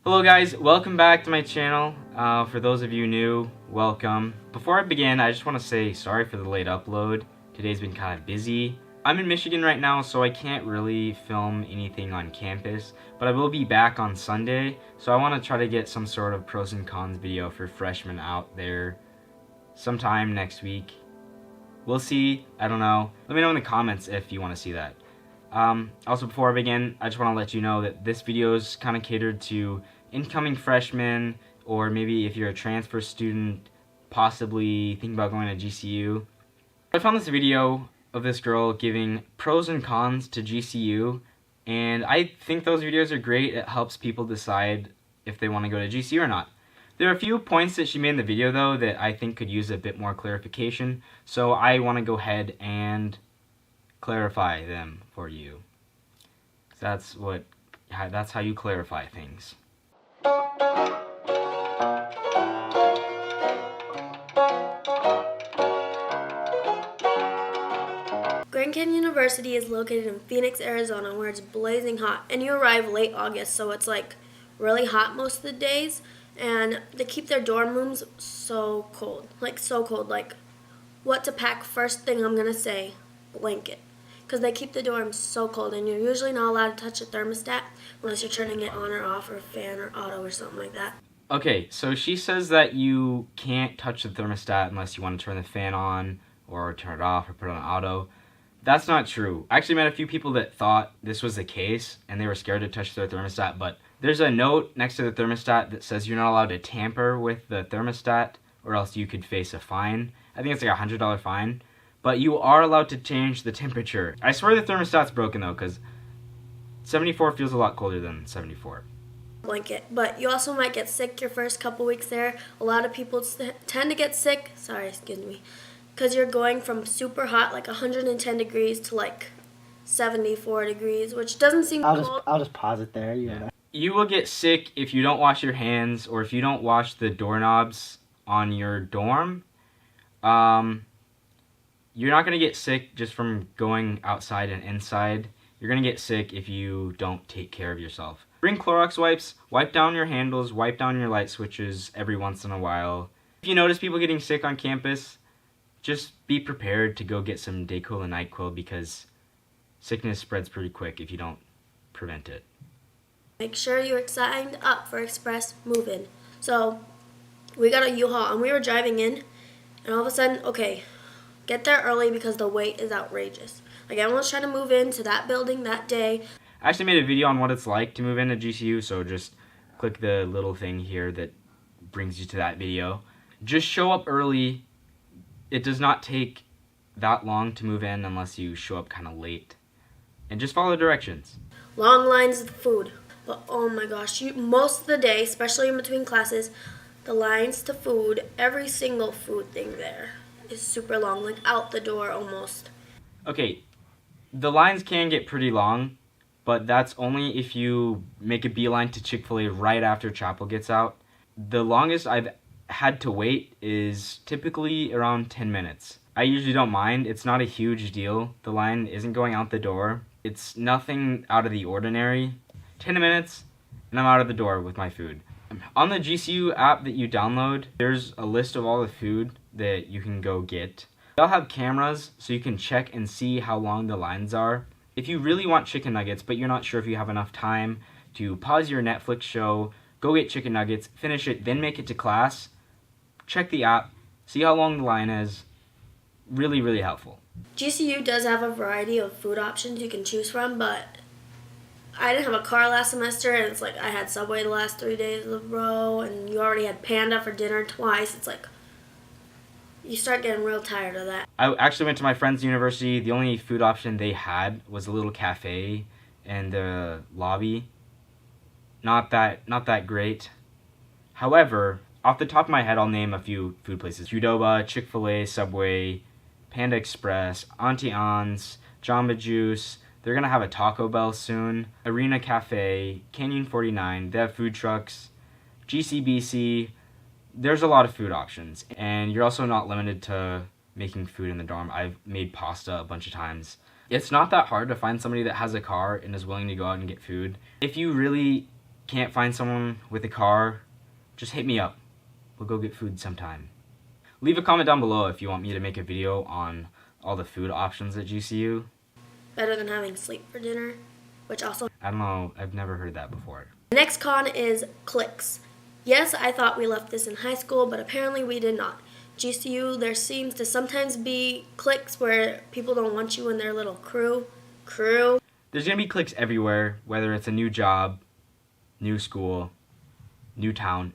Hello guys, welcome back to my channel. For those of you new, welcome. Before I begin, I just want to say sorry for the late upload. Today's been kind of busy. I'm in Michigan right now, so I can't really film anything on campus, but I will be back on Sunday, so I want to try to get some sort of pros and cons video for freshmen out there sometime next week. We'll see, I don't know. Let me know in the comments if you want to see that. Also, before I begin, I just want to let you know that this video is kind of catered to incoming freshmen, or maybe if you're a transfer student, possibly thinking about going to GCU. I found this video of this girl giving pros and cons to GCU, and I think those videos are great. It helps people decide if they want to go to GCU or not. There are a few points that she made in the video, though, that I think could use a bit more clarification, so I want to go ahead and clarify them for you. That's how you clarify things. Grand Canyon University is located in Phoenix, Arizona, where it's blazing hot, and you arrive late August, so it's like really hot most of the days, and they keep their dorm rooms so cold, like what to pack. First thing I'm gonna say, blanket, because they keep the dorms so cold, and you're usually not allowed to touch a thermostat unless you're turning it on or off, or a fan or auto or something like that. Okay, so she says that you can't touch the thermostat unless you want to turn the fan on or turn it off or put it on auto. That's not true. I actually met a few people that thought this was the case and they were scared to touch their thermostat, but there's a note next to the thermostat that says you're not allowed to tamper with the thermostat or else you could face a fine. I think it's like a $100 fine, but you are allowed to change the temperature. I swear the thermostat's broken though, because 74 feels a lot colder than 74. Blanket, but you also might get sick your first couple weeks there. A lot of people tend to get sick, because you're going from super hot, like 110 degrees, to like 74 degrees, which doesn't seem cold. I'll just pause it there. Yeah. You will get sick if you don't wash your hands or if you don't wash the doorknobs on your dorm. You're not going to get sick just from going outside and inside. You're going to get sick if you don't take care of yourself. Bring Clorox wipes, wipe down your handles, wipe down your light switches every once in a while. If you notice people getting sick on campus, just be prepared to go get some Dayquil and NyQuil, because sickness spreads pretty quick if you don't prevent it. Make sure you're signed up for Express Move-In. So we got a U-Haul and we were driving in, and all of a sudden, okay, get there early because the wait is outrageous. Like, everyone's trying to move into that building that day. I actually made a video on what it's like to move into GCU, so just click the little thing here that brings you to that video. Just show up early. It does not take that long to move in unless you show up kind of late. And just follow the directions. Long lines of food. But oh my gosh, most of the day, especially in between classes, the lines to food, every single food thing there is super long, like out the door almost. Okay, the lines can get pretty long, but that's only if you make a beeline to Chick-fil-A right after chapel gets out. The longest I've had to wait is typically around 10 minutes. I usually don't mind. It's not a huge deal. The line isn't going out the door. It's nothing out of the ordinary. 10 minutes and I'm out of the door with my food. On the GCU app that you download, there's a list of all the food that you can go get. They'll have cameras so you can check and see how long the lines are. If you really want chicken nuggets but you're not sure if you have enough time to pause your Netflix show, go get chicken nuggets, finish it, then make it to class, check the app, see how long the line is. Really, really helpful. GCU does have a variety of food options you can choose from, but I didn't have a car last semester, and it's like I had Subway the last 3 days in a row, and you already had Panda for dinner twice. It's like you start getting real tired of that. I actually went to my friend's university. The only food option they had was a little cafe in the lobby. Not that great. However, off the top of my head, I'll name a few food places. Qdoba, Chick-fil-A, Subway, Panda Express, Auntie Anne's, Jamba Juice. They're going to have a Taco Bell soon. Arena Cafe, Canyon 49. They have food trucks. GCBC. There's a lot of food options. And you're also not limited to making food in the dorm. I've made pasta a bunch of times. It's not that hard to find somebody that has a car and is willing to go out and get food. If you really can't find someone with a car, just hit me up. We'll go get food sometime. Leave a comment down below if you want me to make a video on all the food options at GCU. Better than having sleep for dinner, which also... I don't know, I've never heard that before. The next con is cliques. Yes, I thought we left this in high school, but apparently we did not. GCU, there seems to sometimes be cliques where people don't want you in their little crew. There's gonna be cliques everywhere, whether it's a new job, new school, new town.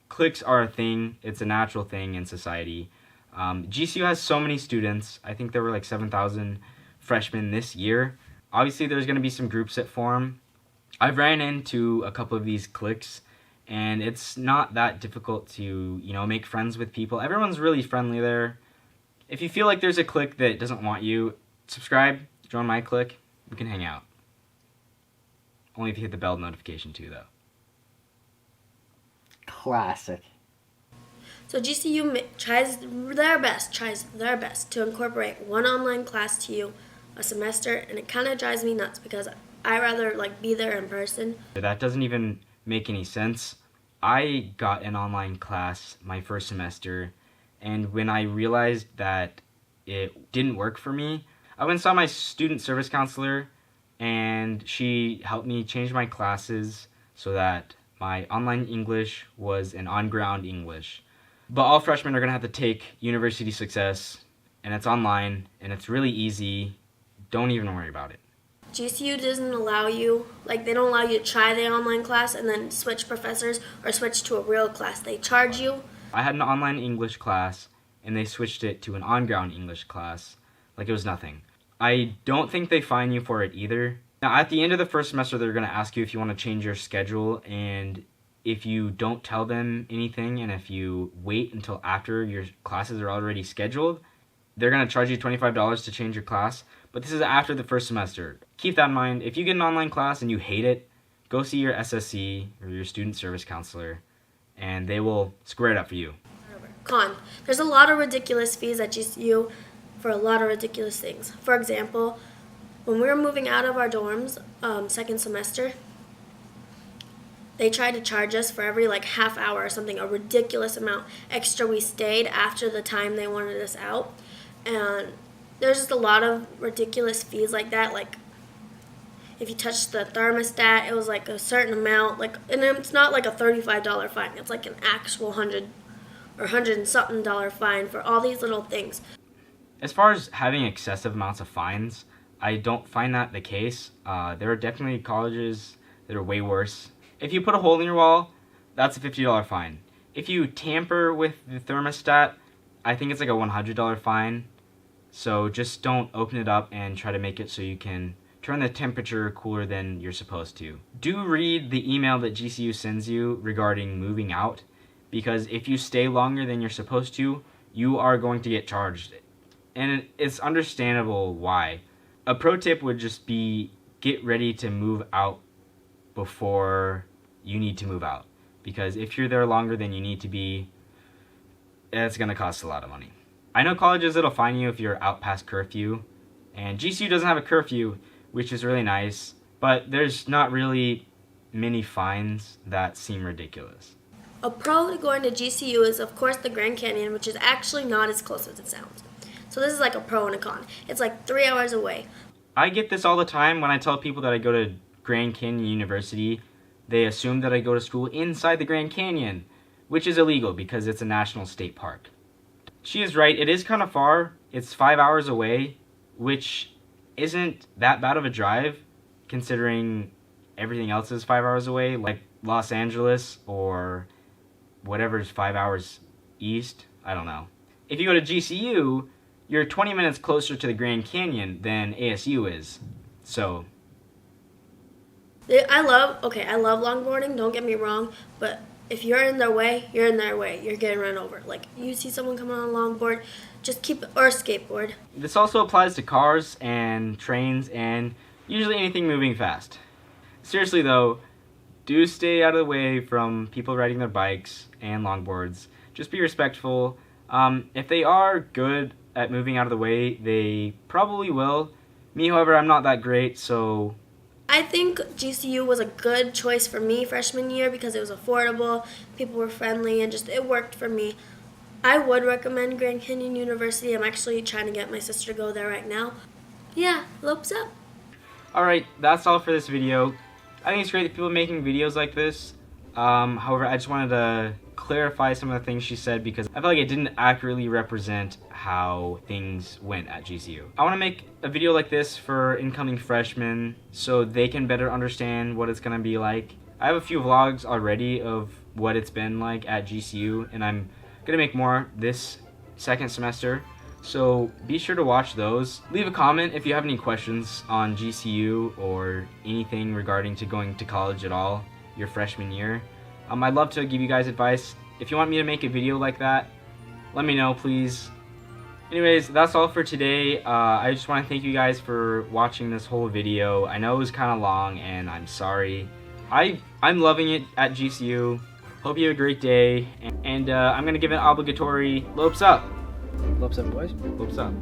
Cliques are a thing. It's a natural thing in society. GCU has so many students. I think there were like 7,000 freshmen this year. Obviously, there's going to be some groups that form. I've ran into a couple of these cliques, and it's not that difficult to, make friends with people. Everyone's really friendly there. If you feel like there's a clique that doesn't want you, subscribe, join my clique. We can hang out. Only if you hit the bell notification too, though. Classic. So GCU tries their best to incorporate one online class to you a semester, and it kind of drives me nuts because I rather be there in person. That doesn't even make any sense. I got an online class my first semester, and when I realized that it didn't work for me, I went and saw my student service counselor, and she helped me change my classes so that my online English was an on-ground English. But all freshmen are going to have to take University Success, and it's online, and it's really easy. Don't even worry about it. GCU doesn't allow you, they don't allow you to try the online class and then switch professors or switch to a real class. They charge you. I had an online English class, and they switched it to an on-ground English class like it was nothing. I don't think they fine you for it either. Now, at the end of the first semester, they're going to ask you if you want to change your schedule, and if you don't tell them anything, and if you wait until after your classes are already scheduled, they're going to charge you $25 to change your class, but this is after the first semester. Keep that in mind. If you get an online class and you hate it, go see your SSC or your student service counselor, and they will square it up for you. Con. There's a lot of ridiculous fees at GCU for a lot of ridiculous things. For example, when we were moving out of our dorms second semester, they tried to charge us for every half hour or something, a ridiculous amount extra we stayed after the time they wanted us out. And there's just a lot of ridiculous fees like that. If you touch the thermostat, it was a certain amount. And it's not a $35 fine. It's an actual $100 or $100 and something fine for all these little things. As far as having excessive amounts of fines, I don't find that the case. There are definitely colleges that are way worse. If you put a hole in your wall, that's a $50 fine. If you tamper with the thermostat, I think it's a $100 fine. So just don't open it up and try to make it so you can turn the temperature cooler than you're supposed to. Do read the email that GCU sends you regarding moving out, because if you stay longer than you're supposed to, you are going to get charged. And it's understandable why. A pro tip would just be get ready to move out before you need to move out. Because if you're there longer than you need to be, it's going to cost a lot of money. I know colleges that'll fine you if you're out past curfew. And GCU doesn't have a curfew, which is really nice. But there's not really many fines that seem ridiculous. A pro to going to GCU is, of course, the Grand Canyon, which is actually not as close as it sounds. So this is a pro and a con. It's 3 hours away. I get this all the time when I tell people that I go to Grand Canyon University. They assume that I go to school inside the Grand Canyon, which is illegal because it's a national state park. She is right, it is kind of far. It's 5 hours away, which isn't that bad of a drive considering everything else is 5 hours away, like Los Angeles or whatever's 5 hours east. I don't know. If you go to GCU, you're 20 minutes closer to the Grand Canyon than ASU is. So I love longboarding, don't get me wrong, but if you're in their way, you're in their way. You're getting run over. You see someone coming on a longboard, just or a skateboard. This also applies to cars and trains and usually anything moving fast. Seriously though, do stay out of the way from people riding their bikes and longboards. Just be respectful. If they are good at moving out of the way, they probably will. Me, however, I'm not that great, so I think GCU was a good choice for me freshman year because it was affordable, people were friendly, and just it worked for me. I would recommend Grand Canyon University. I'm actually trying to get my sister to go there right now. Yeah, lopes up. Alright, that's all for this video. I think it's great that people are making videos like this. However, I just wanted to clarify some of the things she said because I felt like it didn't accurately represent how things went at GCU. I want to make a video like this for incoming freshmen so they can better understand what it's going to be like. I have a few vlogs already of what it's been like at GCU, and I'm going to make more this second semester. So be sure to watch those. Leave a comment if you have any questions on GCU or anything regarding to going to college at all your freshman year. I'd love to give you guys advice. If you want me to make a video like that, let me know, please. Anyways, that's all for today. I just want to thank you guys for watching this whole video. I know it was kind of long, and I'm sorry. I'm loving it at GCU. Hope you have a great day, and I'm going to give an obligatory lopes up. Lopes up, boys. Lopes up.